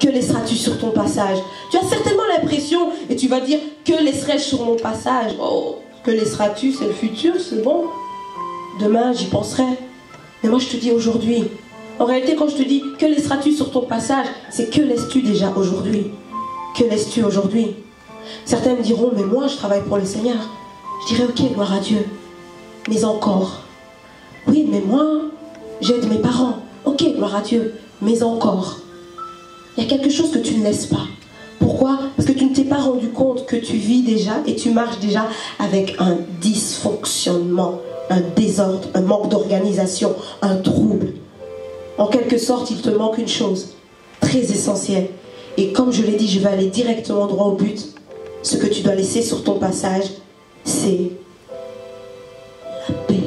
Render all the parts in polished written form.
que laisseras-tu sur ton passage? Tu as certainement l'impression, et tu vas dire, que laisserai-je sur mon passage? Oh, que laisseras-tu? C'est le futur, c'est bon. Demain, j'y penserai. Mais moi, je te dis aujourd'hui. En réalité, quand je te dis, que laisseras-tu sur ton passage? C'est que laisses-tu déjà aujourd'hui? Que laisses-tu aujourd'hui? Certains me diront, mais moi, je travaille pour le Seigneur. Je dirais, ok, gloire à Dieu. Mais encore. Oui, mais moi, j'aide mes parents. Ok, gloire à Dieu. Mais encore. Il y a quelque chose que tu ne laisses pas. Pourquoi? Parce que tu ne t'es pas rendu compte que tu vis déjà et tu marches déjà avec un dysfonctionnement, un désordre, un manque d'organisation, un trouble. En quelque sorte, il te manque une chose très essentielle. Et comme je l'ai dit, je vais aller directement droit au but. Ce que tu dois laisser sur ton passage, c'est la paix.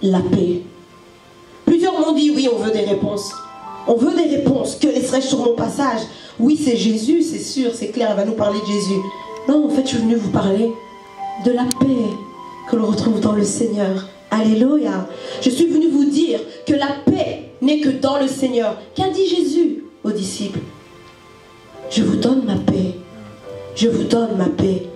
La paix. Plusieurs m'ont dit, oui, on veut des réponses. On veut des réponses. Que laisserai-je sur mon passage? Oui, c'est Jésus, c'est sûr, c'est clair, elle va nous parler de Jésus. Non, en fait, je suis venue vous parler de la paix que l'on retrouve dans le Seigneur. Alléluia. Je suis venue vous dire que la paix n'est que dans le Seigneur. Qu'a dit Jésus aux disciples? Je vous donne ma paix. Je vous donne ma paix.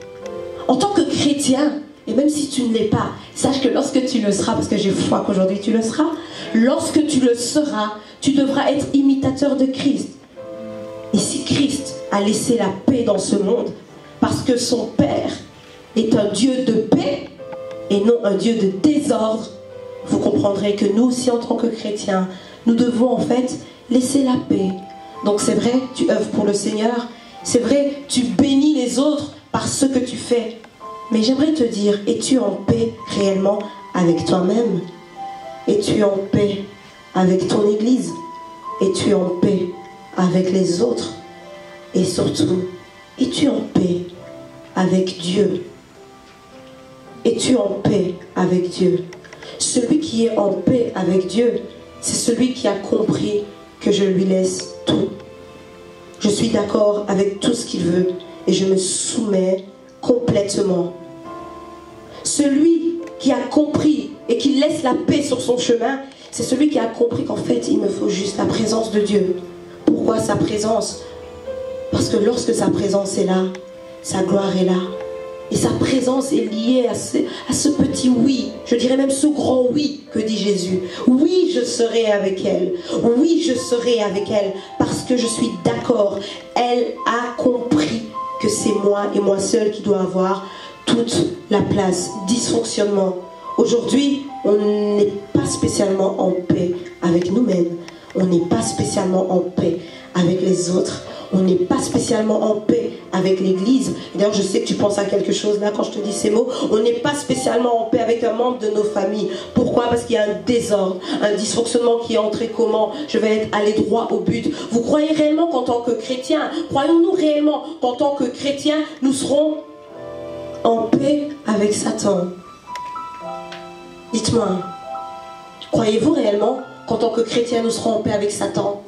En tant que chrétien, et même si tu ne l'es pas, sache que lorsque tu le seras, parce que j'ai foi qu'aujourd'hui tu le seras, lorsque tu le seras, tu devras être imitateur de Christ. Et si Christ a laissé la paix dans ce monde, parce que son Père est un Dieu de paix, et non un Dieu de désordre, vous comprendrez que nous aussi en tant que chrétiens, nous devons en fait laisser la paix. Donc c'est vrai, tu œuvres pour le Seigneur, c'est vrai, tu bénis les autres par ce que tu fais. Mais j'aimerais te dire, es-tu en paix réellement avec toi-même? Es-tu en paix avec ton Église? Es-tu en paix avec les autres? Et surtout, es-tu en paix avec Dieu? Es-tu en paix avec Dieu? Celui qui est en paix avec Dieu, c'est celui qui a compris que je lui laisse tout. Je suis d'accord avec tout ce qu'il veut et je me soumets complètement. Celui qui a compris et qui laisse la paix sur son chemin, c'est celui qui a compris qu'en fait, il me faut juste la présence de Dieu. Pourquoi sa présence? Parce que lorsque sa présence est là, sa gloire est là. Et sa présence est liée à ce petit oui, je dirais même ce grand oui que dit Jésus. Oui, je serai avec elle. Oui, je serai avec elle parce que je suis d'accord. Elle a compris que c'est moi et moi seul qui dois avoir toute la place. Dysfonctionnement. Aujourd'hui, on n'est pas spécialement en paix avec nous-mêmes. On n'est pas spécialement en paix avec les autres. On n'est pas spécialement en paix avec l'Église. D'ailleurs, je sais que tu penses à quelque chose là quand je te dis ces mots. On n'est pas spécialement en paix avec un membre de nos familles. Pourquoi? Parce qu'il y a un désordre, un dysfonctionnement qui est entré comment? Je vais aller droit au but. Vous croyez réellement qu'en tant que chrétiens, croyons-nous réellement qu'en tant que chrétiens, nous serons en paix avec Satan? Dites-moi, croyez-vous réellement qu'en tant que chrétiens, nous serons en paix avec Satan?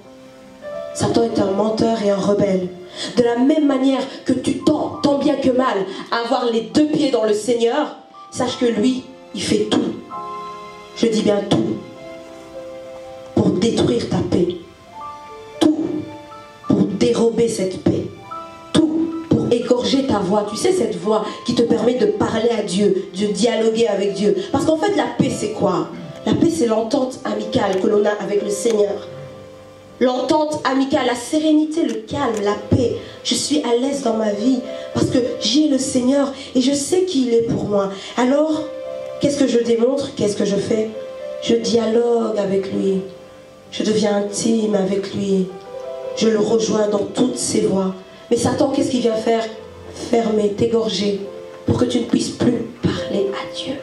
Satan est un menteur et un rebelle. De la même manière que tu tends, tant bien que mal, à avoir les deux pieds dans le Seigneur, sache que lui, il fait tout. Je dis bien tout. Pour détruire ta paix. Tout. Pour dérober cette paix. Tout. Pour égorger ta voix. Tu sais, cette voix qui te permet de parler à Dieu, de dialoguer avec Dieu. Parce qu'en fait, la paix, c'est quoi? La paix, c'est l'entente amicale que l'on a avec le Seigneur. L'entente amicale, la sérénité, le calme, la paix. Je suis à l'aise dans ma vie parce que j'ai le Seigneur et je sais qu'il est pour moi. Alors, qu'est-ce que je démontre? Qu'est-ce que je fais? Je dialogue avec lui. Je deviens intime avec lui. Je le rejoins dans toutes ses voies. Mais Satan, qu'est-ce qu'il vient faire? Fermer, t'égorger pour que tu ne puisses plus parler à Dieu.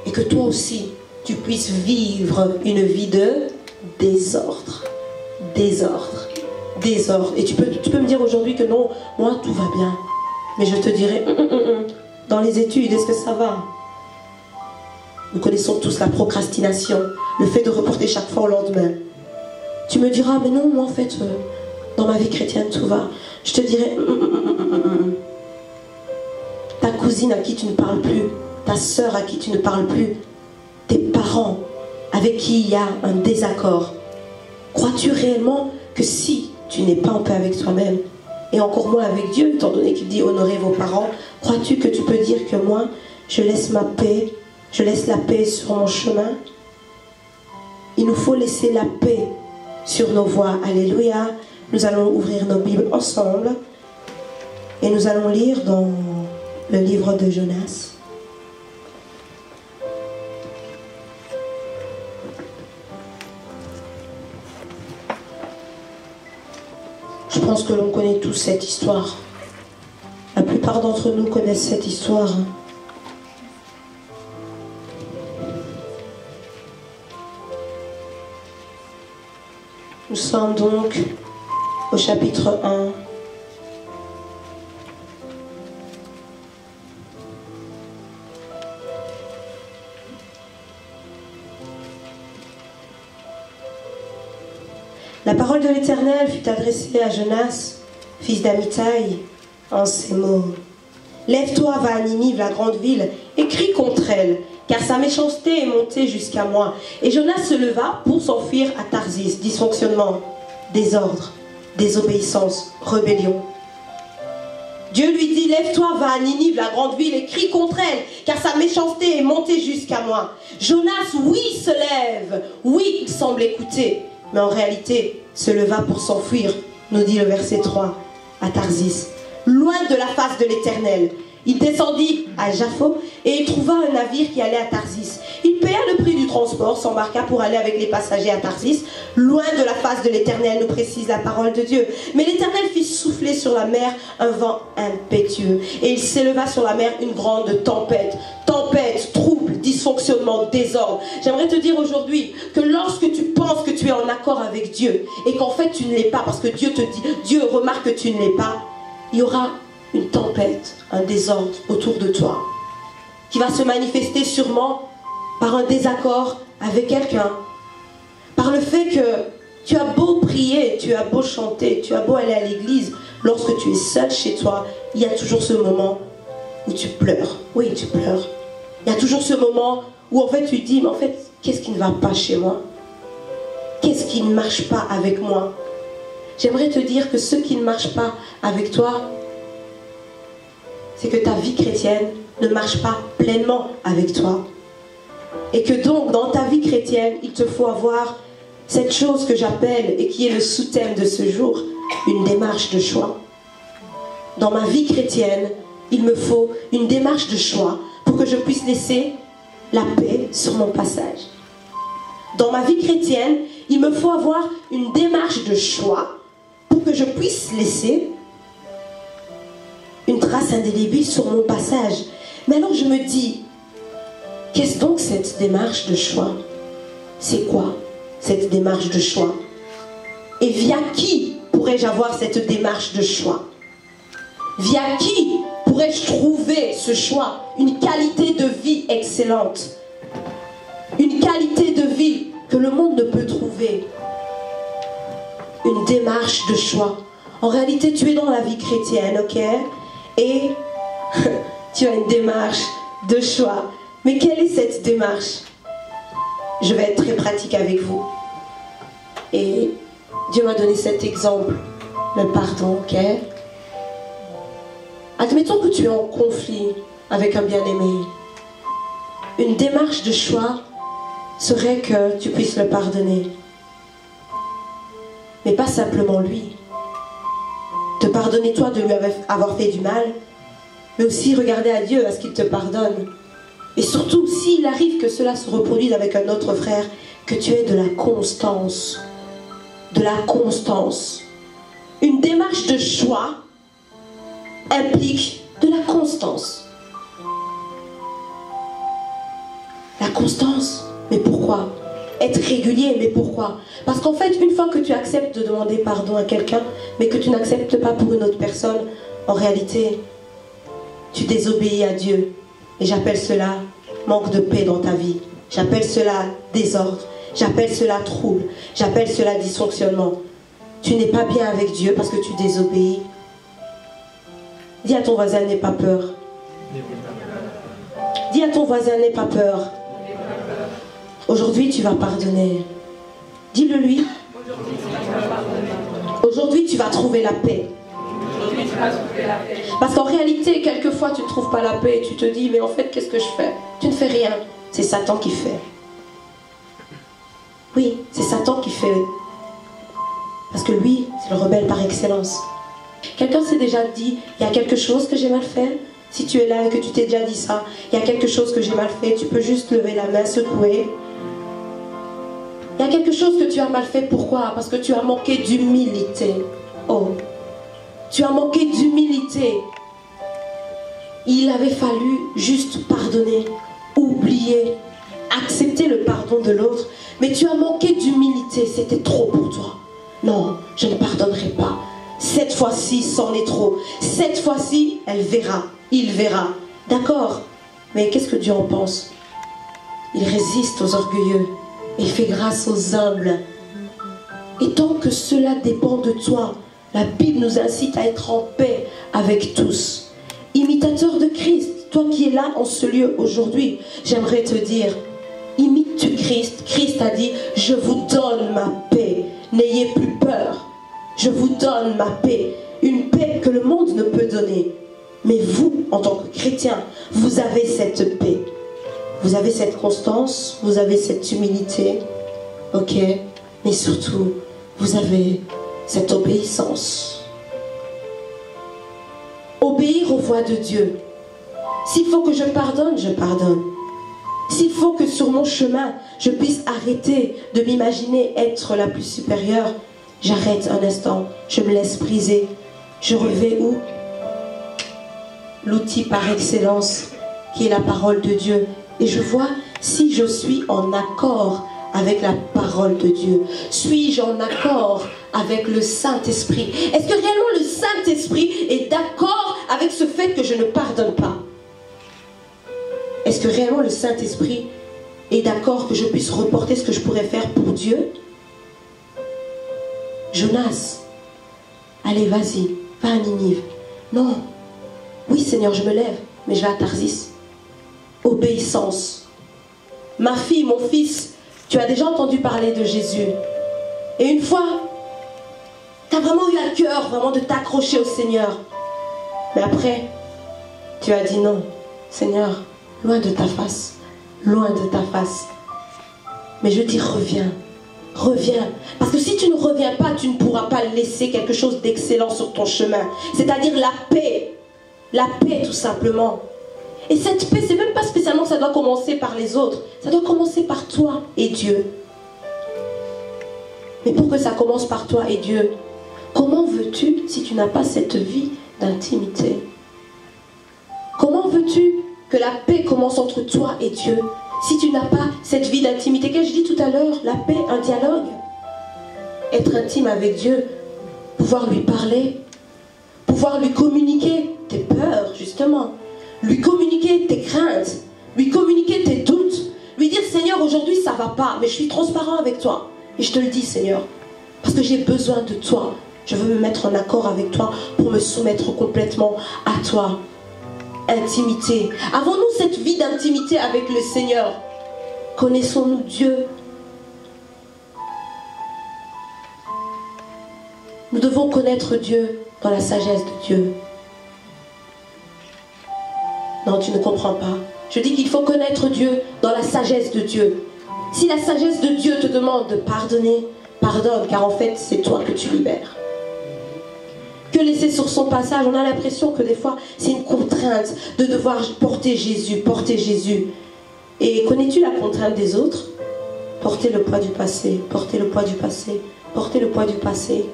Et que toi aussi, tu puisses vivre une vie de désordre, désordre, désordre. Et tu peux me dire aujourd'hui que non, moi tout va bien. Mais je te dirai, dans les études, est-ce que ça va? Nous connaissons tous la procrastination, le fait de reporter chaque fois au lendemain. Tu me diras, mais non, moi en fait, dans ma vie chrétienne tout va. Je te dirai, ta cousine à qui tu ne parles plus, ta sœur à qui tu ne parles plus, tes parents avec qui il y a un désaccord. Crois-tu réellement que si tu n'es pas en paix avec toi-même, et encore moins avec Dieu, étant donné qu'il dit honorez vos parents, crois-tu que tu peux dire que moi, je laisse ma paix, je laisse la paix sur mon chemin? Il nous faut laisser la paix sur nos voies. Alléluia. Nous allons ouvrir nos Bibles ensemble et nous allons lire dans le livre de Jonas. Je pense que l'on connaît tous cette histoire. La plupart d'entre nous connaissent cette histoire. Nous sommes donc au chapitre 1. La parole de l'Éternel fut adressée à Jonas, fils d'Amittai, en ces mots. Lève-toi, va à Ninive, la grande ville, et crie contre elle, car sa méchanceté est montée jusqu'à moi. Et Jonas se leva pour s'enfuir à Tarsis. Dysfonctionnement, désordre, désobéissance, rébellion. Dieu lui dit, lève-toi, va à Ninive, la grande ville, et crie contre elle, car sa méchanceté est montée jusqu'à moi. Jonas, oui, se lève, oui, il semble écouter, mais en réalité, se leva pour s'enfuir, nous dit le verset 3, à Tarsis, loin de la face de l'Éternel. Il descendit à Jaffo et il trouva un navire qui allait à Tarsis. Il paya le prix du transport, s'embarqua pour aller avec les passagers à Tarsis, loin de la face de l'Éternel, nous précise la parole de Dieu. Mais l'Éternel fit souffler sur la mer un vent impétueux, et il s'éleva sur la mer une grande tempête. Tempête, trouble, dysfonctionnement, désordre. J'aimerais te dire aujourd'hui que lorsque tu penses que tu es en accord avec Dieu, et qu'en fait tu ne l'es pas, parce que Dieu te dit, Dieu remarque que tu ne l'es pas, il y aura une tempête, un désordre autour de toi, qui va se manifester sûrement par un désaccord avec quelqu'un, par le fait que tu as beau prier, tu as beau chanter, tu as beau aller à l'église, lorsque tu es seul chez toi, il y a toujours ce moment où tu pleures. Oui, tu pleures. Il y a toujours ce moment où en fait tu dis, mais en fait, qu'est-ce qui ne va pas chez moi? Qu'est-ce qui ne marche pas avec moi? J'aimerais te dire que ce qui ne marche pas avec toi, c'est que ta vie chrétienne ne marche pas pleinement avec toi. Et que donc, dans ta vie chrétienne, il te faut avoir cette chose que j'appelle, et qui est le sous-thème de ce jour, une démarche de choix. Dans ma vie chrétienne, il me faut une démarche de choix pour que je puisse laisser la paix sur mon passage. Dans ma vie chrétienne, il me faut avoir une démarche de choix pour que je puisse laisser une trace indélébile sur mon passage. Mais alors je me dis, qu'est-ce donc cette démarche de choix? C'est quoi cette démarche de choix? Et via qui pourrais-je avoir cette démarche de choix? Via qui pourrais-je trouver ce choix? Une qualité de vie excellente. Une qualité de vie que le monde ne peut trouver. Une démarche de choix. En réalité, tu es dans la vie chrétienne, ok? Et tu as une démarche de choix. Mais quelle est cette démarche? Je vais être très pratique avec vous. Et Dieu m'a donné cet exemple, le pardon, ok? Admettons que tu es en conflit avec un bien-aimé. Une démarche de choix serait que tu puisses le pardonner. Mais pas simplement lui. Te pardonner toi de lui avoir fait du mal, mais aussi regarder à Dieu à ce qu'il te pardonne. Et surtout, s'il arrive que cela se reproduise avec un autre frère, que tu aies de la constance. De la constance. Une démarche de choix implique de la constance. La constance, mais pourquoi? Être régulier, mais pourquoi? Parce qu'en fait, une fois que tu acceptes de demander pardon à quelqu'un, mais que tu n'acceptes pas pour une autre personne, en réalité, tu désobéis à Dieu. Et j'appelle cela manque de paix dans ta vie. J'appelle cela désordre. J'appelle cela trouble. J'appelle cela dysfonctionnement. Tu n'es pas bien avec Dieu parce que tu désobéis. Dis à ton voisin, n'aie pas peur. Dis à ton voisin, n'aie pas peur. Aujourd'hui, tu vas pardonner. Dis-le lui. Aujourd'hui, tu vas trouver la paix. Parce qu'en réalité, quelquefois, tu ne trouves pas la paix et tu te dis, mais en fait, qu'est-ce que je fais? Tu ne fais rien. C'est Satan qui fait. Oui, c'est Satan qui fait. Parce que lui, c'est le rebelle par excellence. Quelqu'un s'est déjà dit, il y a quelque chose que j'ai mal fait? Si tu es là et que tu t'es déjà dit ça, il y a quelque chose que j'ai mal fait, tu peux juste lever la main, secouer. Il y a quelque chose que tu as mal fait, pourquoi? Parce que tu as manqué d'humilité. Oh, tu as manqué d'humilité. Il avait fallu juste pardonner, oublier, accepter le pardon de l'autre. Mais tu as manqué d'humilité, c'était trop pour toi. Non, je ne pardonnerai pas. Cette fois-ci, c'en est trop. Cette fois-ci, elle verra, il verra. D'accord, mais qu'est-ce que Dieu en pense? Il résiste aux orgueilleux. Il fait grâce aux humbles. Et tant que cela dépend de toi, la Bible nous incite à être en paix avec tous. Imitateur de Christ, toi qui es là en ce lieu aujourd'hui, j'aimerais te dire, imite-tu Christ? Christ a dit, je vous donne ma paix, n'ayez plus peur. Je vous donne ma paix, une paix que le monde ne peut donner. Mais vous, en tant que chrétien, vous avez cette paix. Vous avez cette constance, vous avez cette humilité, ok? Mais surtout, vous avez cette obéissance. Obéir aux voies de Dieu. S'il faut que je pardonne, je pardonne. S'il faut que sur mon chemin, je puisse arrêter de m'imaginer être la plus supérieure, j'arrête un instant, je me laisse briser. Je revais où? L'outil par excellence qui est la parole de Dieu. Et je vois si je suis en accord avec la parole de Dieu. Suis-je en accord avec le Saint-Esprit? Est-ce que réellement le Saint-Esprit est d'accord avec ce fait que je ne pardonne pas? Est-ce que réellement le Saint-Esprit est d'accord que je puisse reporter ce que je pourrais faire pour Dieu? Jonas, allez, vas-y, va à Ninive. Non. Oui, Seigneur, je me lève, mais je vais à Tarsis. Obéissance. Ma fille, mon fils, tu as déjà entendu parler de Jésus. Et une fois, tu as vraiment eu à cœur vraiment de t'accrocher au Seigneur. Mais après, tu as dit non, Seigneur, loin de ta face, loin de ta face. Mais je dis reviens, reviens. Parce que si tu ne reviens pas, tu ne pourras pas laisser quelque chose d'excellent sur ton chemin. C'est-à-dire la paix tout simplement. Et cette paix, c'est même pas spécialement que ça doit commencer par les autres. Ça doit commencer par toi et Dieu. Mais pour que ça commence par toi et Dieu, comment veux-tu si tu n'as pas cette vie d'intimité? Comment veux-tu que la paix commence entre toi et Dieu si tu n'as pas cette vie d'intimité? Qu'ai-je dit tout à l'heure? La paix, un dialogue. Être intime avec Dieu, pouvoir lui parler, pouvoir lui communiquer tes peurs, justement. Lui communiquer tes craintes, lui communiquer tes doutes, lui dire Seigneur aujourd'hui ça va pas, mais je suis transparent avec toi et je te le dis Seigneur, parce que j'ai besoin de toi, je veux me mettre en accord avec toi pour me soumettre complètement à toi. Intimité, avons-nous cette vie d'intimité avec le Seigneur? Connaissons-nous Dieu? Nous devons connaître Dieu dans la sagesse de Dieu. Non, tu ne comprends pas. Je dis qu'il faut connaître Dieu dans la sagesse de Dieu. Si la sagesse de Dieu te demande de pardonner, pardonne, car en fait, c'est toi que tu libères. Que laisser sur son passage, on a l'impression que des fois, c'est une contrainte de devoir porter Jésus, porter Jésus. Et connais-tu la contrainte des autres? Porter le poids du passé, porter le poids du passé, porter le poids du passé.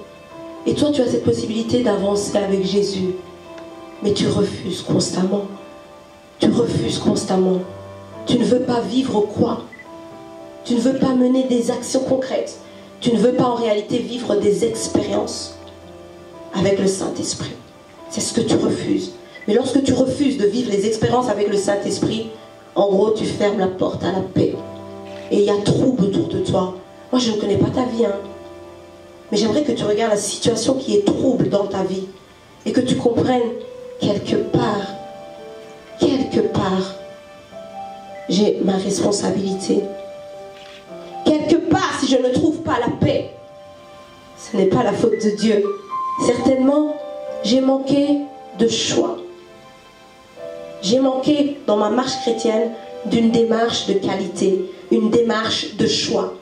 Et toi, tu as cette possibilité d'avancer avec Jésus. Mais tu refuses constamment. Tu refuses constamment. Tu ne veux pas vivre quoi? Tu ne veux pas mener des actions concrètes. Tu ne veux pas en réalité vivre des expériences avec le Saint-Esprit. C'est ce que tu refuses. Mais lorsque tu refuses de vivre les expériences avec le Saint-Esprit, en gros, tu fermes la porte à la paix. Et il y a trouble autour de toi. Moi, je ne connais pas ta vie, hein. Mais j'aimerais que tu regardes la situation qui est trouble dans ta vie. Et que tu comprennes quelque part, j'ai ma responsabilité. Quelque part, si je ne trouve pas la paix, ce n'est pas la faute de Dieu. Certainement, j'ai manqué de choix. J'ai manqué dans ma marche chrétienne d'une démarche de qualité, une démarche de choix.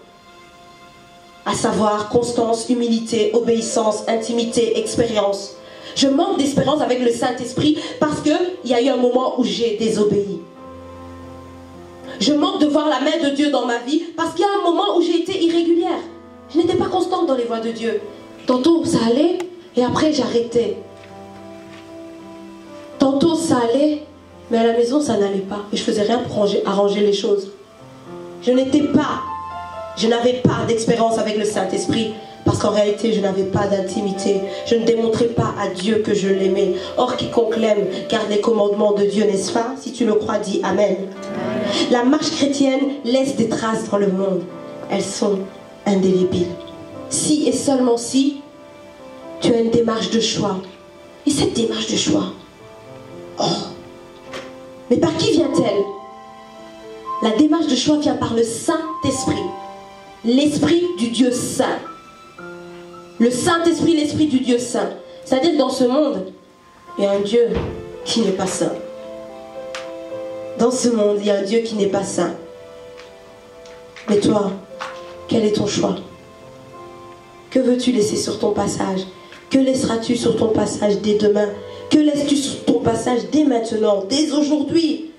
À savoir constance, humilité, obéissance, intimité, expérience. Je manque d'expérience avec le Saint-Esprit parce qu'il y a eu un moment où j'ai désobéi. Je manque de voir la main de Dieu dans ma vie parce qu'il y a un moment où j'ai été irrégulière. Je n'étais pas constante dans les voies de Dieu. Tantôt ça allait et après j'arrêtais. Tantôt ça allait, mais à la maison ça n'allait pas. Et je faisais rien pour arranger les choses. Je n'avais pas d'expérience avec le Saint-Esprit parce qu'en réalité je n'avais pas d'intimité. Je ne démontrais pas à Dieu que je l'aimais. Or quiconque l'aime garde les commandements de Dieu, n'est-ce pas? Si tu le crois, dis Amen. La marche chrétienne laisse des traces dans le monde. Elles sont indélébiles. Si et seulement si tu as une démarche de choix. Et cette démarche de choix, oh, mais par qui vient-elle? La démarche de choix vient par le Saint-Esprit, l'Esprit du Dieu Saint. Le Saint-Esprit, l'Esprit du Dieu Saint. C'est-à-dire que dans ce monde, il y a un Dieu qui n'est pas saint. Dans ce monde, il y a un Dieu qui n'est pas saint. Mais toi, quel est ton choix? Que veux-tu laisser sur ton passage? Que laisseras-tu sur ton passage dès demain? Que laisses-tu sur ton passage dès maintenant, dès aujourd'hui?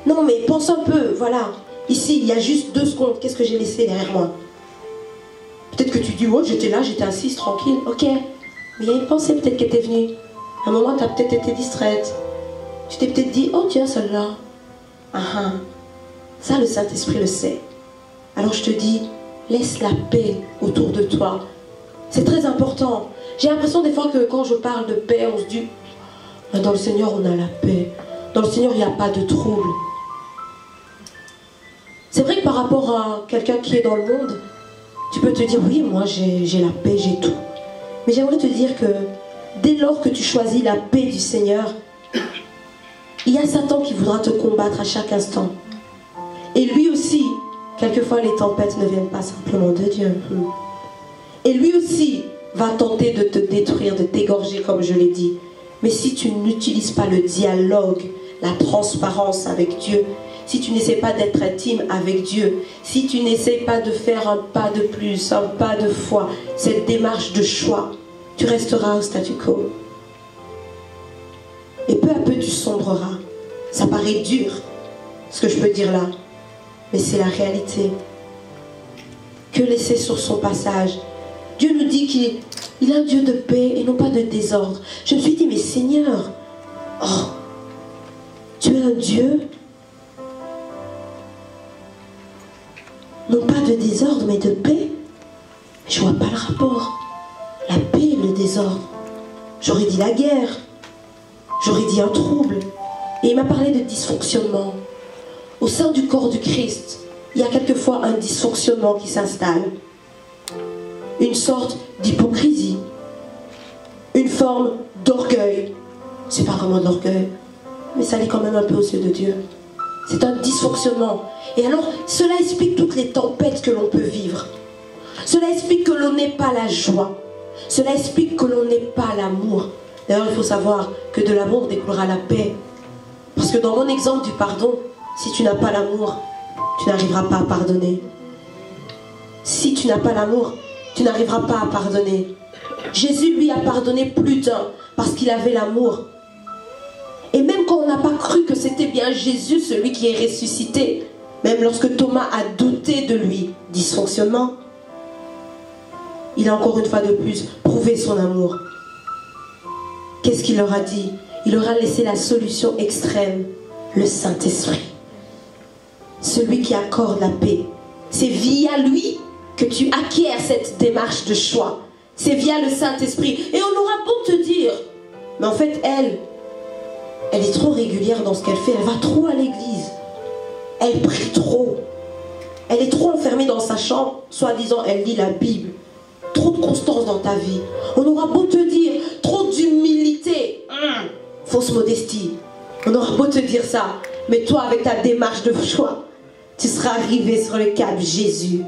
Non mais pense un peu, voilà. Ici, il y a juste 2 secondes. Qu'est-ce que j'ai laissé derrière moi? Peut-être que tu dis, oh, j'étais là, j'étais assise, tranquille. Ok, mais il y a une pensée peut-être qui était venue. À un moment, tu as peut-être été distraite. Tu t'es peut-être dit, oh tiens, celle-là. Ah ah. Ça, le Saint-Esprit le sait. Alors je te dis, laisse la paix autour de toi. C'est très important. J'ai l'impression des fois que quand je parle de paix, on se dit, dans le Seigneur, on a la paix. Dans le Seigneur, il n'y a pas de trouble. C'est vrai que par rapport à quelqu'un qui est dans le monde, tu peux te dire, oui, moi j'ai la paix, j'ai tout. Mais j'aimerais te dire que dès lors que tu choisis la paix du Seigneur, il y a Satan qui voudra te combattre à chaque instant. Et lui aussi, quelquefois les tempêtes ne viennent pas simplement de Dieu. Et lui aussi va tenter de te détruire, de t'égorger comme je l'ai dit. Mais si tu n'utilises pas le dialogue, la transparence avec Dieu, si tu n'essaies pas d'être intime avec Dieu, si tu n'essaies pas de faire un pas de plus, un pas de foi, cette démarche de choix, tu resteras au statu quo. Et peu à peu tu sombreras. Ça paraît dur, ce que je peux dire là, mais c'est la réalité. Que laisser sur son passage? Dieu nous dit qu'il est un Dieu de paix et non pas de désordre. Je me suis dit, mais Seigneur, oh, tu es un Dieu non pas de désordre mais de paix. Je vois pas le rapport. La paix et le désordre. J'aurais dit la guerre. J'aurais dit un trouble. Et il m'a parlé de dysfonctionnement. Au sein du corps du Christ, il y a quelquefois un dysfonctionnement qui s'installe. Une sorte d'hypocrisie. Une forme d'orgueil. C'est pas vraiment de l'orgueil, mais ça l'est quand même un peu aux yeux de Dieu. C'est un dysfonctionnement. Et alors, cela explique toutes les tempêtes que l'on peut vivre. Cela explique que l'on n'ait pas la joie. Cela explique que l'on n'ait pas l'amour. D'ailleurs, il faut savoir que de l'amour découlera la paix. Parce que dans mon exemple du pardon, si tu n'as pas l'amour, tu n'arriveras pas à pardonner. Si tu n'as pas l'amour, tu n'arriveras pas à pardonner. Jésus, lui, a pardonné plus d'un parce qu'il avait l'amour. Et même quand on n'a pas cru que c'était bien Jésus, celui qui est ressuscité, même lorsque Thomas a douté de lui, dysfonctionnement, il a encore une fois de plus prouvé son amour. Qu'est-ce qu'il leur a dit? Il leur a laissé la solution extrême, le Saint-Esprit. Celui qui accorde la paix. C'est via lui que tu acquiers cette démarche de choix. C'est via le Saint-Esprit. Et on aura beau te dire, mais en fait, elle est trop régulière dans ce qu'elle fait. Elle va trop à l'église. Elle prie trop. Elle est trop enfermée dans sa chambre. Soi-disant, elle lit la Bible. Trop de constance dans ta vie. On aura beau te dire, trop d'humilité. Fausse modestie. On aura beau te dire ça. Mais toi, avec ta démarche de choix, tu seras arrivé sur le cap Jésus.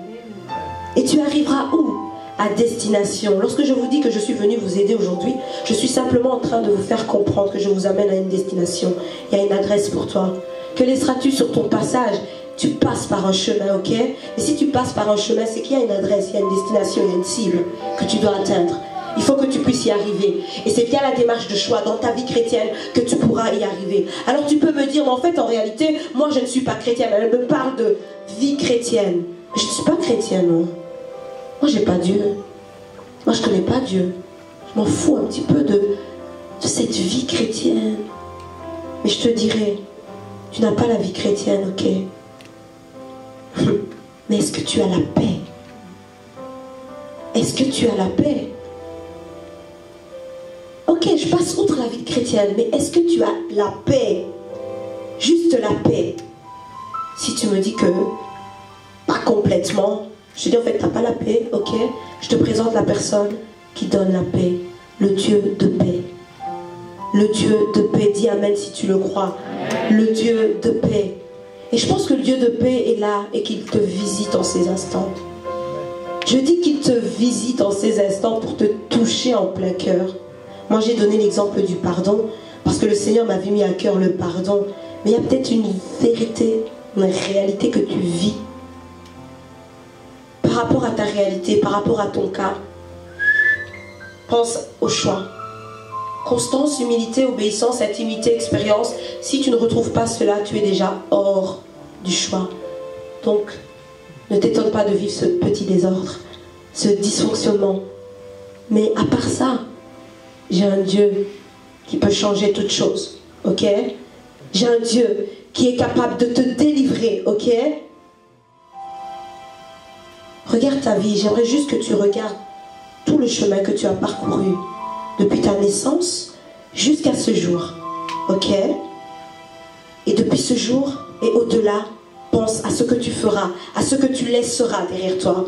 Et tu arriveras où? à destination. Lorsque je vous dis que je suis venue vous aider aujourd'hui, je suis simplement en train de vous faire comprendre que je vous amène à une destination. Il y a une adresse pour toi. Que laisseras-tu sur ton passage? Tu passes par un chemin, ok? Et si tu passes par un chemin, c'est qu'il y a une adresse, il y a une destination, il y a une cible que tu dois atteindre. Il faut que tu puisses y arriver. Et c'est via la démarche de choix dans ta vie chrétienne que tu pourras y arriver. Alors tu peux me dire, mais en fait, en réalité, moi je ne suis pas chrétienne. Elle me parle de vie chrétienne. Je ne suis pas chrétienne, moi. Moi, j'ai pas Dieu. Moi, je ne connais pas Dieu. Je m'en fous un petit peu de cette vie chrétienne. Mais je te dirai, tu n'as pas la vie chrétienne, ok? Mais est-ce que tu as la paix? Est-ce que tu as la paix? Ok, je passe outre la vie chrétienne, mais est-ce que tu as la paix? Juste la paix. Si tu me dis que pas complètement, je te dis en fait, tu n'as pas la paix, ok? Je te présente la personne qui donne la paix, le Dieu de paix. Le Dieu de paix, dis amen si tu le crois. Le Dieu de paix. Et je pense que le Dieu de paix est là et qu'il te visite en ces instants. Je dis qu'il te visite en ces instants pour te toucher en plein cœur. Moi, j'ai donné l'exemple du pardon parce que le Seigneur m'avait mis à cœur le pardon. Mais il y a peut-être une vérité, une réalité que tu vis. Par rapport à ta réalité, par rapport à ton cas, pense au choix. Constance, humilité, obéissance, intimité, expérience. Si tu ne retrouves pas cela, tu es déjà hors du choix. Donc, ne t'étonne pas de vivre ce petit désordre, ce dysfonctionnement. Mais à part ça, j'ai un Dieu qui peut changer toutes choses, ok? J'ai un Dieu qui est capable de te délivrer, ok? Regarde ta vie, j'aimerais juste que tu regardes tout le chemin que tu as parcouru depuis ta naissance jusqu'à ce jour, ok? Et depuis ce jour et au-delà, pense à ce que tu feras, à ce que tu laisseras derrière toi.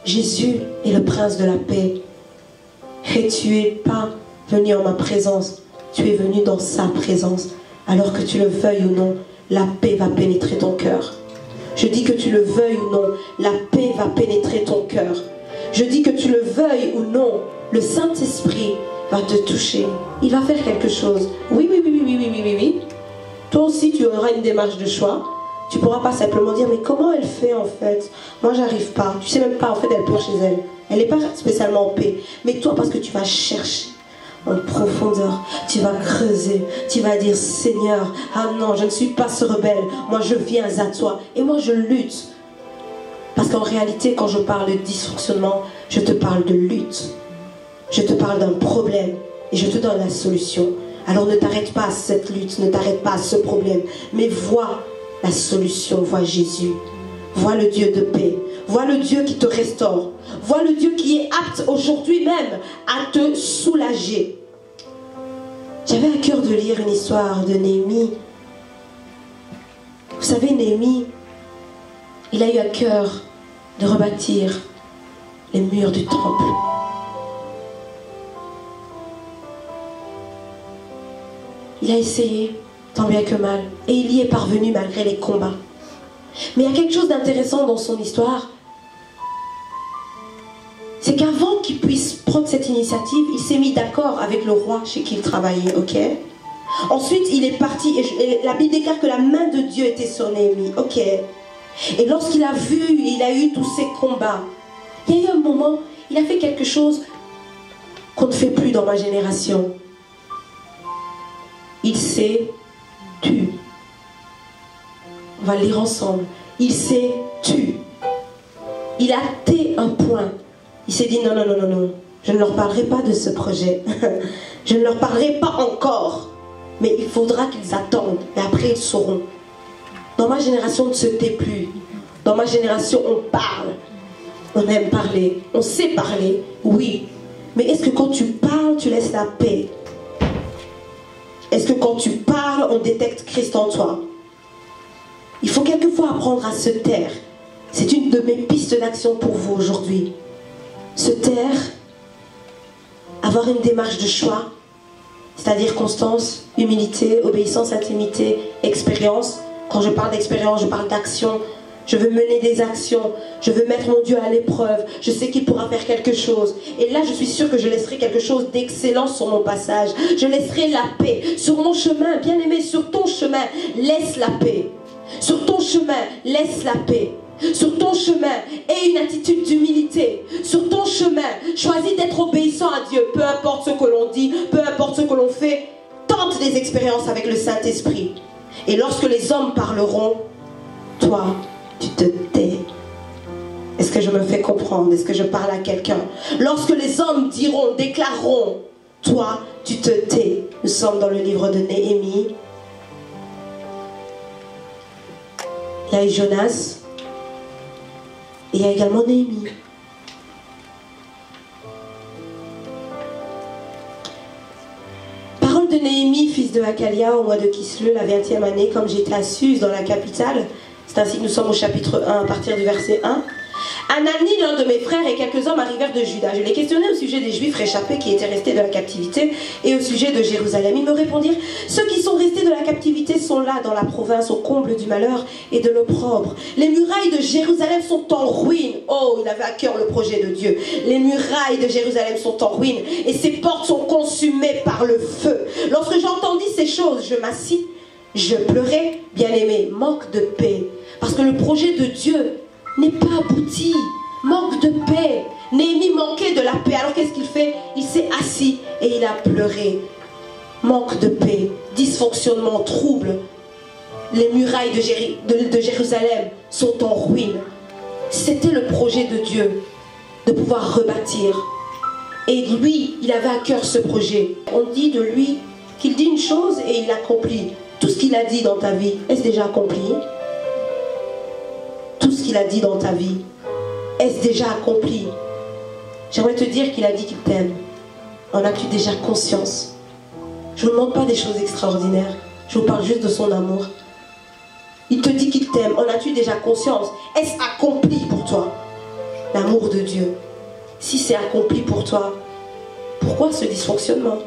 Jésus est le prince de la paix. Et tu n'es pas venu en ma présence, tu es venu dans sa présence. Alors que tu le veuilles ou non, la paix va pénétrer ton cœur. Je dis que tu le veuilles ou non, la paix va pénétrer ton cœur. Je dis que tu le veuilles ou non, le Saint-Esprit va te toucher. Il va faire quelque chose. Oui. Toi aussi, tu auras une démarche de choix. Tu ne pourras pas simplement dire, mais comment elle fait en fait? Moi, j'arrive pas. Tu sais même pas, en fait, elle pleure chez elle. Elle n'est pas spécialement en paix. Mais toi, parce que tu vas chercher en profondeur, tu vas creuser, tu vas dire, Seigneur, ah non, je ne suis pas ce rebelle. Moi, je viens à toi. Et moi, je lutte. Parce qu'en réalité, quand je parle de dysfonctionnement, je te parle de lutte. Je te parle d'un problème. Et je te donne la solution. Alors ne t'arrête pas à cette lutte, ne t'arrête pas à ce problème. Mais vois la solution, vois Jésus, vois le Dieu de paix, vois le Dieu qui te restaure, vois le Dieu qui est apte aujourd'hui même à te soulager. J'avais à cœur de lire une histoire de Néhémie. Vous savez, Néhémie, il a eu à cœur de rebâtir les murs du temple. Il a essayé, tant bien que mal. Et il y est parvenu malgré les combats. Mais il y a quelque chose d'intéressant dans son histoire. C'est qu'avant qu'il puisse prendre cette initiative, il s'est mis d'accord avec le roi chez qui il travaillait, ok? Ensuite, il est parti, et la Bible déclare que la main de Dieu était sur Néhémie, ok? Et lorsqu'il a vu, il a eu tous ces combats, il y a eu un moment, il a fait quelque chose qu'on ne fait plus dans ma génération. Il s'est tu. On va le lire ensemble. Il s'est tu. Il a té un point. Il s'est dit non. Je ne leur parlerai pas de ce projet. Je ne leur parlerai pas encore. Mais il faudra qu'ils attendent. Et après ils sauront. Dans ma génération, on ne se tait plus. Dans ma génération, on parle. On aime parler. On sait parler. Oui. Mais est-ce que quand tu parles, tu laisses la paix? Est-ce que quand tu parles, on détecte Christ en toi? Il faut quelquefois apprendre à se taire. C'est une de mes pistes d'action pour vous aujourd'hui. Se taire, avoir une démarche de choix, c'est-à-dire constance, humilité, obéissance, intimité, expérience. Quand je parle d'expérience, je parle d'action. Je veux mener des actions. Je veux mettre mon Dieu à l'épreuve. Je sais qu'il pourra faire quelque chose. Et là, je suis sûre que je laisserai quelque chose d'excellent sur mon passage. Je laisserai la paix. Sur mon chemin, bien-aimé, sur ton chemin, laisse la paix. Sur ton chemin, laisse la paix. Sur ton chemin, aie une attitude d'humilité. Sur ton chemin, choisis d'être obéissant à Dieu. Peu importe ce que l'on dit, peu importe ce que l'on fait, tente des expériences avec le Saint-Esprit. Et lorsque les hommes parleront, toi, tu te tais. Est-ce que je me fais comprendre? Est-ce que je parle à quelqu'un? Lorsque les hommes diront, déclareront, toi, tu te tais. Nous sommes dans le livre de Néhémie. Il y a eu Jonas. Et il y a également Néhémie. Parole de Néhémie, fils de Hakalia, au mois de Kislev, la 20e année, comme j'étais à Suse, dans la capitale. C'est ainsi que nous sommes au chapitre 1, à partir du verset 1. Anani, l'un de mes frères, et quelques hommes arrivèrent de Juda. Je les questionnais au sujet des Juifs réchappés qui étaient restés de la captivité et au sujet de Jérusalem. Ils me répondirent, ceux qui sont restés de la captivité sont là dans la province au comble du malheur et de l'opprobre. Les murailles de Jérusalem sont en ruine. Oh, il avait à cœur le projet de Dieu. Les murailles de Jérusalem sont en ruine et ses portes sont consumées par le feu. Lorsque j'entendis ces choses, je m'assis, je pleurais, bien-aimé, manque de paix. Parce que le projet de Dieu n'est pas abouti, manque de paix. Néhémie manquait de la paix. Alors qu'est-ce qu'il fait? Il s'est assis et il a pleuré. Manque de paix, dysfonctionnement, trouble. Les murailles de Jérusalem sont en ruine. C'était le projet de Dieu de pouvoir rebâtir. Et lui, il avait à cœur ce projet. On dit de lui qu'il dit une chose et il accomplit. Tout ce qu'il a dit dans ta vie, est-ce déjà accompli? Tout ce qu'il a dit dans ta vie, est-ce déjà accompli? J'aimerais te dire qu'il a dit qu'il t'aime. En as-tu déjà conscience? Je ne vous demande pas des choses extraordinaires. Je vous parle juste de son amour. Il te dit qu'il t'aime. En as-tu déjà conscience? Est-ce accompli pour toi? L'amour de Dieu. Si c'est accompli pour toi, pourquoi ce dysfonctionnement?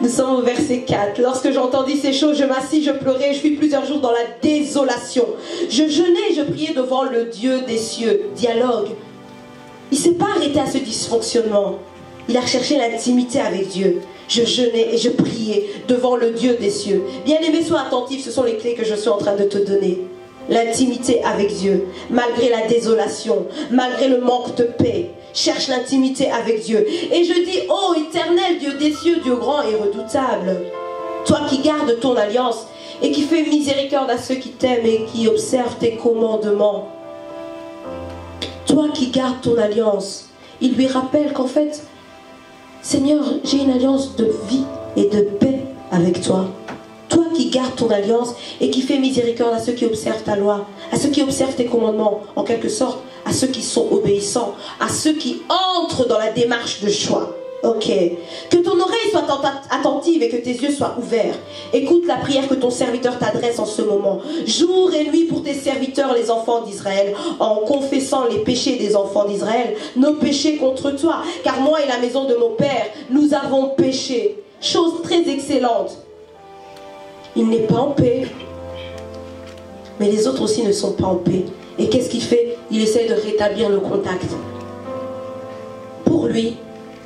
Nous sommes au verset 4. Lorsque j'entendis ces choses, je m'assis, je pleurais, je fus plusieurs jours dans la désolation. Je jeûnais, je priais devant le Dieu des cieux. Dialogue. Il ne s'est pas arrêté à ce dysfonctionnement. Il a recherché l'intimité avec Dieu. Je jeûnais et je priais devant le Dieu des cieux. Bien-aimé, sois attentif, ce sont les clés que je suis en train de te donner. L'intimité avec Dieu, malgré la désolation, malgré le manque de paix. Cherche l'intimité avec Dieu. Et je dis, ô éternel Dieu des cieux, Dieu grand et redoutable, toi qui gardes ton alliance et qui fais miséricorde à ceux qui t'aiment et qui observent tes commandements. Toi qui gardes ton alliance. Il lui rappelle qu'en fait, Seigneur, j'ai une alliance de vie et de paix avec toi. Toi qui gardes ton alliance et qui fais miséricorde à ceux qui observent ta loi, à ceux qui observent tes commandements, en quelque sorte, à ceux qui sont obéissants, à ceux qui entrent dans la démarche de choix. Ok. Que ton oreille soit attentive et que tes yeux soient ouverts. Écoute la prière que ton serviteur t'adresse en ce moment. Jour et nuit pour tes serviteurs, les enfants d'Israël, en confessant les péchés des enfants d'Israël, nos péchés contre toi. Car moi et la maison de mon père, nous avons péché. Chose très excellente. Il n'est pas en paix. Mais les autres aussi ne sont pas en paix. Et qu'est-ce qu'il fait? Il essaie de rétablir le contact. Pour lui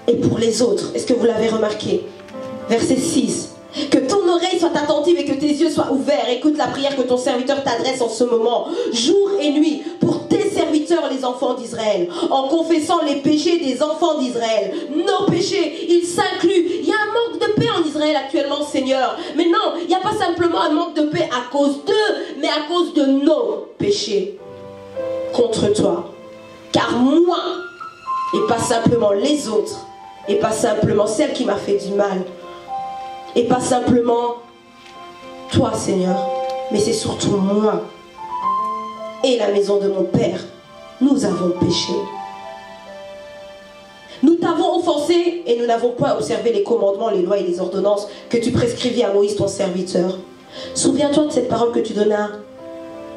et pour les autres. Est-ce que vous l'avez remarqué? Verset 6. Que ton oreille soit attentive et que tes yeux soient ouverts. Écoute la prière que ton serviteur t'adresse en ce moment. Jour et nuit pour tes serviteurs, les enfants d'Israël. En confessant les péchés des enfants d'Israël. Nos péchés, ils s'incluent. Il y a un manque de paix en Israël actuellement, Seigneur. Mais non, il n'y a pas simplement un manque de paix à cause d'eux, mais à cause de nos péchés contre toi. Car moi, et pas simplement les autres, et pas simplement celle qui m'a fait du mal, et pas simplement toi, Seigneur, mais c'est surtout moi et la maison de mon Père. Nous avons péché. Nous t'avons offensé et nous n'avons pas observé les commandements, les lois et les ordonnances que tu prescrivis à Moïse, ton serviteur. Souviens-toi de cette parole que tu donnas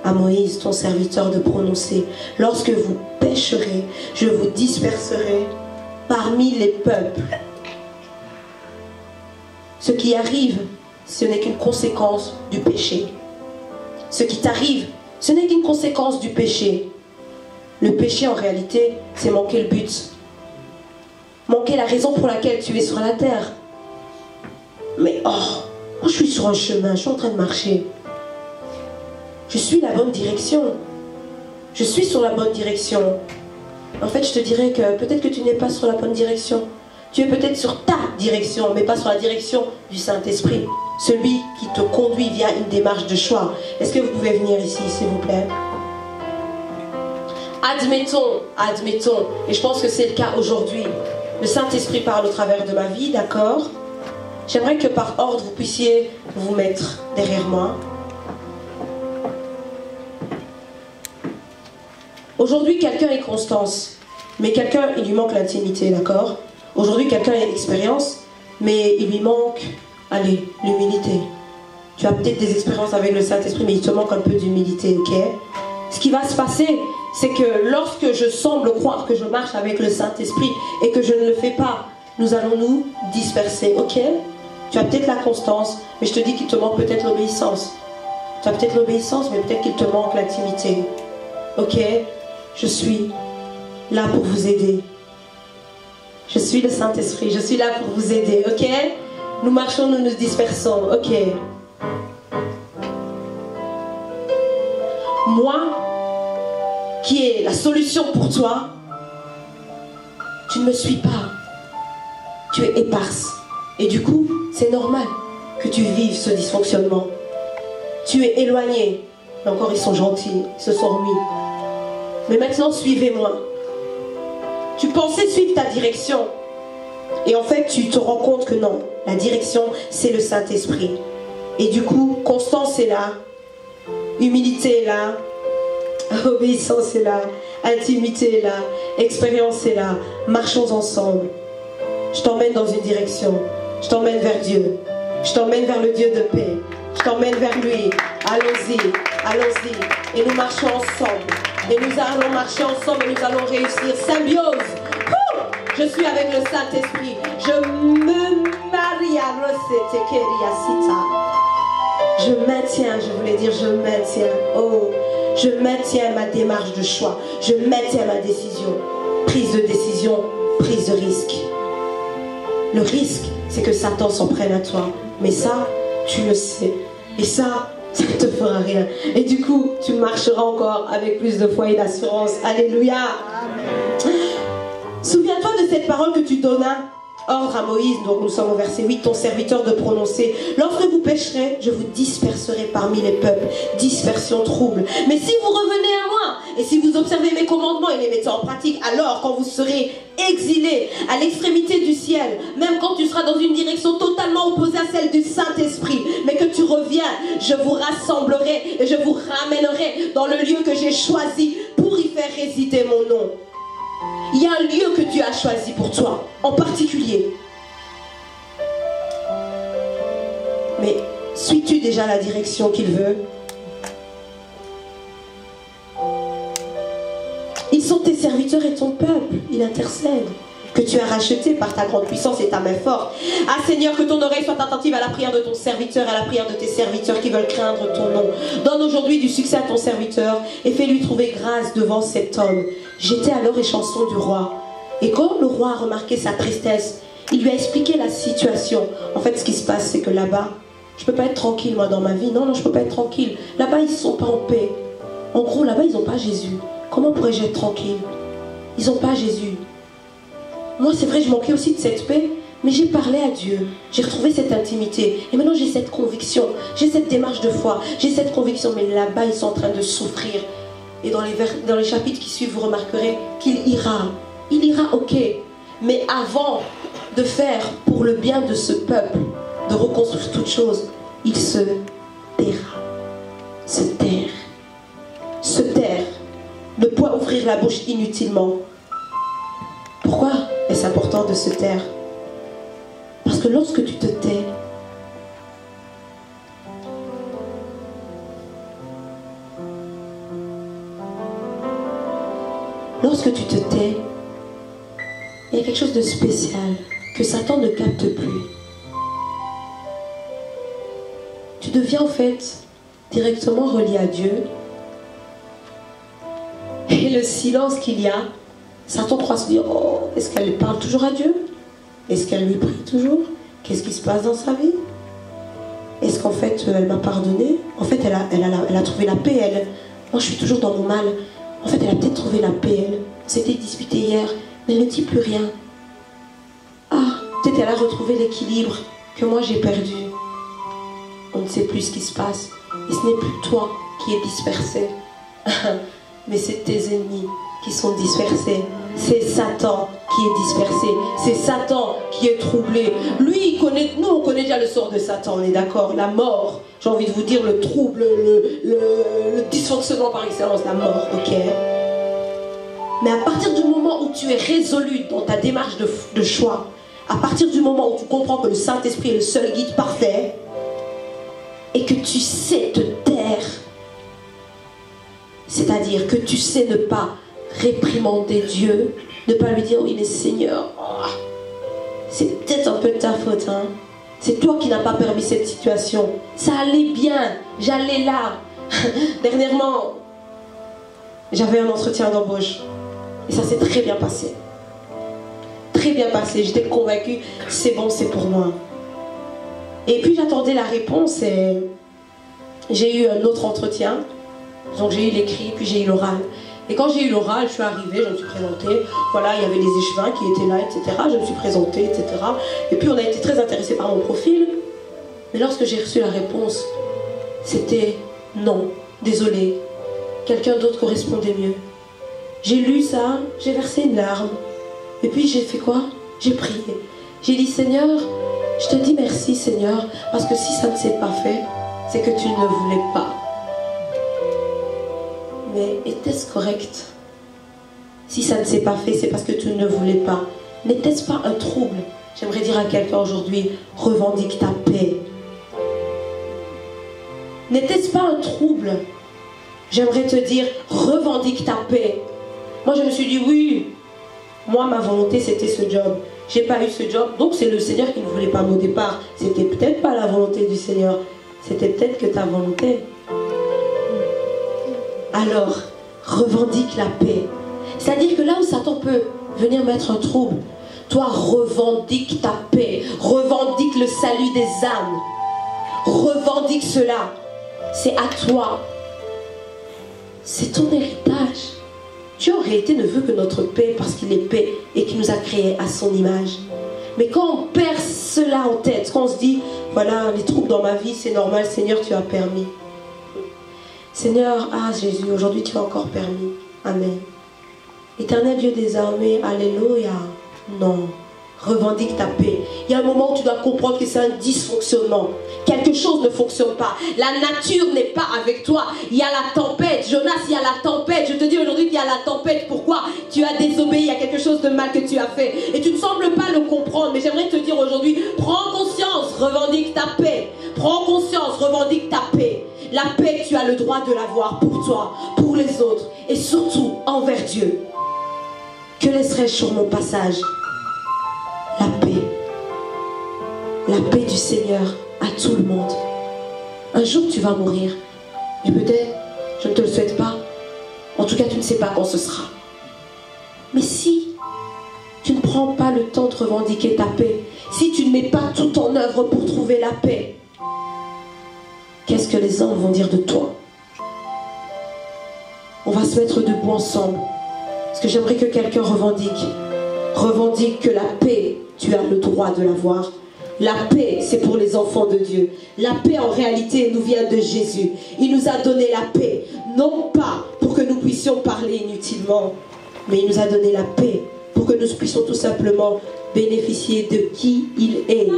à Moïse, ton serviteur, de prononcer. Lorsque vous pécherez, je vous disperserai parmi les peuples. Ce qui arrive, ce n'est qu'une conséquence du péché. ce qui t'arrive, ce n'est qu'une conséquence du péché. Le péché, en réalité, c'est manquer le but. Manquer la raison pour laquelle tu es sur la terre. Mais moi je suis sur un chemin, je suis en train de marcher. Je suis la bonne direction. Je suis sur la bonne direction. En fait, je te dirais que peut-être que tu n'es pas sur la bonne direction. Tu es peut-être sur ta direction, mais pas sur la direction du Saint-Esprit. Celui qui te conduit via une démarche de choix. Est-ce que vous pouvez venir ici, s'il vous plaît? Admettons, et je pense que c'est le cas aujourd'hui. Le Saint-Esprit parle au travers de ma vie, d'accord? J'aimerais que par ordre, vous puissiez vous mettre derrière moi. Aujourd'hui, quelqu'un est Constance, mais quelqu'un, il lui manque l'intimité, d'accord? Aujourd'hui, quelqu'un a l'expérience, mais il lui manque, allez, l'humilité. Tu as peut-être des expériences avec le Saint-Esprit, mais il te manque un peu d'humilité, ok? Ce qui va se passer, c'est que lorsque je semble croire que je marche avec le Saint-Esprit et que je ne le fais pas, nous allons nous disperser, ok? Tu as peut-être la constance, mais je te dis qu'il te manque peut-être l'obéissance. Tu as peut-être l'obéissance, mais peut-être qu'il te manque l'intimité. Ok? Je suis là pour vous aider. Je suis le Saint-Esprit, je suis là pour vous aider, ok? Nous marchons, nous nous dispersons, ok? Moi, qui est la solution pour toi, tu ne me suis pas. Tu es éparse. Et du coup, c'est normal que tu vives ce dysfonctionnement. Tu es éloigné. Mais encore, ils sont gentils, ils se sont remis. Mais maintenant, suivez-moi. Tu pensais suivre ta direction. Et en fait, tu te rends compte que non. La direction, c'est le Saint-Esprit. Et du coup, constance est là. Humilité est là. Obéissance est là. Intimité est là. Expérience est là. Marchons ensemble. Je t'emmène dans une direction. Je t'emmène vers Dieu. Je t'emmène vers le Dieu de paix. Je t'emmène vers lui. Allons-y. Allons-y. Et nous marchons ensemble. Et nous allons marcher ensemble et nous allons réussir. Symbiose. Je suis avec le Saint-Esprit. Je me marie à Je maintiens, je voulais dire, je maintiens. Oh, je maintiens ma démarche de choix. Je maintiens ma décision. Prise de décision, prise de risque. Le risque, c'est que Satan s'en prenne à toi. Mais ça, tu le sais. Et ça ne te fera rien. Et du coup, tu marcheras encore avec plus de foi et d'assurance. Alléluia. Amen. Souviens-toi de cette parole que tu donnas ordre à Moïse, donc nous sommes au verset 8, ton serviteur de prononcer. Lorsque vous pécherez, je vous disperserai parmi les peuples. Dispersion, trouble. Mais si vous revenez à moi, et si vous observez mes commandements et les mettez en pratique, alors quand vous serez exilés à l'extrémité du ciel, même quand tu seras dans une direction totalement opposée à celle du Saint-Esprit, mais que tu reviens, je vous rassemblerai et je vous ramènerai dans le lieu que j'ai choisi pour y faire résider mon nom. Il y a un lieu que Dieu a choisi pour toi, en particulier. Mais suis-tu déjà la direction qu'il veut? Ils sont tes serviteurs et ton peuple. Il intercède. Que tu as racheté par ta grande puissance et ta main forte. Ah Seigneur, que ton oreille soit attentive à la prière de ton serviteur, à la prière de tes serviteurs qui veulent craindre ton nom. Donne aujourd'hui du succès à ton serviteur et fais-lui trouver grâce devant cet homme. J'étais à l'oreille chanson du roi. Et quand le roi a remarqué sa tristesse, il lui a expliqué la situation. En fait, ce qui se passe, c'est que là-bas, je ne peux pas être tranquille, moi, dans ma vie. Non, non, je ne peux pas être tranquille. Là-bas, ils ne sont pas en paix. En gros, là-bas, ils n'ont pas Jésus. Comment pourrais-je être tranquille? Ils n'ont pas Jésus. Moi, c'est vrai, je manquais aussi de cette paix, mais j'ai parlé à Dieu. J'ai retrouvé cette intimité. Et maintenant, j'ai cette conviction. J'ai cette démarche de foi. J'ai cette conviction. Mais là-bas, ils sont en train de souffrir. Et dans les chapitres qui suivent, vous remarquerez qu'il ira. Il ira, ok. Mais avant de faire pour le bien de ce peuple, de reconstruire toute chose, il se taira. Se taire. Se taire. Ne pas ouvrir la bouche inutilement. Pourquoi est-ce important de se taire? Parce que lorsque tu te tais, il y a quelque chose de spécial que Satan ne capte plus. Tu deviens en fait directement relié à Dieu. Et le silence qu'il y a, Satan croit se dire, oh, est-ce qu'elle parle toujours à Dieu? Est-ce qu'elle lui prie toujours? Qu'est-ce qui se passe dans sa vie? Est-ce qu'en fait, elle m'a pardonné? En fait, elle a trouvé la paix, elle. Moi, je suis toujours dans mon mal. En fait, elle a peut-être trouvé la paix, elle. On s'était disputé hier, mais elle ne dit plus rien. Ah, peut-être elle a retrouvé l'équilibre que moi j'ai perdu. On ne sait plus ce qui se passe. Et ce n'est plus toi qui es dispersé. Mais c'est tes ennemis qui sont dispersés. C'est Satan qui est dispersé. C'est Satan qui est troublé. Lui, nous on connaît déjà le sort de Satan, on est d'accord? La mort, j'ai envie de vous dire le trouble, le dysfonctionnement par excellence, la mort, ok? Mais à partir du moment où tu es résolu dans ta démarche de choix, à partir du moment où tu comprends que le Saint-Esprit est le seul guide parfait, et que tu sais te taire, c'est-à-dire que tu sais ne pas réprimander Dieu, ne pas lui dire oui mais Seigneur, oh, c'est peut-être un peu de ta faute, hein. C'est toi qui n'as pas permis cette situation. Ça allait bien, j'allais là. Dernièrement, j'avais un entretien d'embauche et ça s'est très bien passé. Très bien passé, j'étais convaincue, c'est bon, c'est pour moi. Et puis j'attendais la réponse et j'ai eu un autre entretien. Donc j'ai eu l'écrit, puis j'ai eu l'oral. Et quand j'ai eu l'oral, je suis arrivée, je me suis présentée. Voilà, il y avait les échevins qui étaient là, etc. Je me suis présentée, etc. Et puis on a été très intéressés par mon profil. Mais lorsque j'ai reçu la réponse, c'était non, désolé. Quelqu'un d'autre correspondait mieux. J'ai lu ça, j'ai versé une larme. Et puis j'ai fait quoi? J'ai prié. J'ai dit Seigneur, je te dis merci Seigneur, parce que si ça ne s'est pas fait, c'est que tu ne voulais pas. Mais était-ce correct? Si ça ne s'est pas fait, c'est parce que tu ne voulais pas. N'était-ce pas un trouble? J'aimerais dire à quelqu'un aujourd'hui, revendique ta paix. N'était-ce pas un trouble? J'aimerais te dire, revendique ta paix. Moi je me suis dit oui, moi ma volonté c'était ce job. J'ai pas eu ce job, donc c'est le Seigneur qui ne voulait pas au départ. C'était peut-être pas la volonté du Seigneur, c'était peut-être que ta volonté. Alors, revendique la paix. C'est-à-dire que là où Satan peut venir mettre un trouble, toi revendique ta paix, revendique le salut des âmes, revendique cela. C'est à toi. C'est ton héritage. Dieu aurait été ne veut que notre paix parce qu'il est paix et qu'il nous a créés à son image. Mais quand on perd cela en tête, quand on se dit, voilà, les troubles dans ma vie, c'est normal, Seigneur, tu as permis. Seigneur, ah Jésus, aujourd'hui tu as encore permis. Amen. Éternel Dieu des armées, alléluia. Non. Revendique ta paix. Il y a un moment où tu dois comprendre que c'est un dysfonctionnement. Quelque chose ne fonctionne pas. La nature n'est pas avec toi. Il y a la tempête. Jonas, il y a la tempête. Je te dis aujourd'hui qu'il y a la tempête. Pourquoi? Tu as désobéi. Il y a quelque chose de mal que tu as fait. Et tu ne sembles pas le comprendre. Mais j'aimerais te dire aujourd'hui, prends conscience, revendique ta paix. Prends conscience, revendique ta paix. La paix, tu as le droit de l'avoir pour toi, pour les autres. Et surtout, envers Dieu. Que laisserai-je sur mon passage? La paix. La paix du Seigneur à tout le monde. Un jour tu vas mourir. Et peut-être, je ne te le souhaite pas. En tout cas, tu ne sais pas quand ce sera. Mais si tu ne prends pas le temps de revendiquer ta paix, si tu ne mets pas tout en œuvre pour trouver la paix, qu'est-ce que les hommes vont dire de toi? On va se mettre debout ensemble. Parce que j'aimerais que quelqu'un revendique. Revendique que la paix, tu as le droit de l'avoir. La paix, c'est pour les enfants de Dieu. La paix, en réalité, nous vient de Jésus. Il nous a donné la paix, non pas pour que nous puissions parler inutilement, mais il nous a donné la paix pour que nous puissions tout simplement bénéficier de qui il est.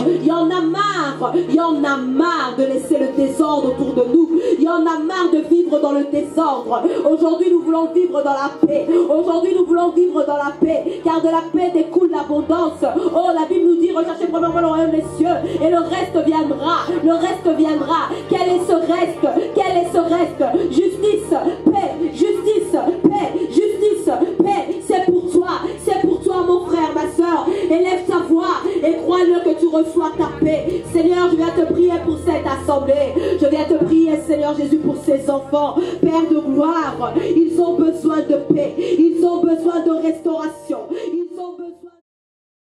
Il y en a marre, il y en a marre de laisser le désordre autour de nous. Il y en a marre de vivre dans le désordre. Aujourd'hui, nous voulons vivre dans la paix. Aujourd'hui, nous voulons vivre dans la paix, car de la paix découle l'abondance. Oh, la Bible nous dit, recherchez premièrement le royaume des cieux, et le reste viendra. Le reste viendra. Quel est ce reste? Quel est ce reste? Justice, paix, justice, paix, justice, paix. C'est pour toi, mon frère, ma soeur. Élève ta voix et crois-le que tu reçois ta paix. Seigneur, je viens te prier pour cette assemblée. Je viens te prier, Seigneur. Seigneur Jésus, pour ces enfants. Père de gloire, ils ont besoin de paix. Ils ont besoin de restauration. Ils ont besoin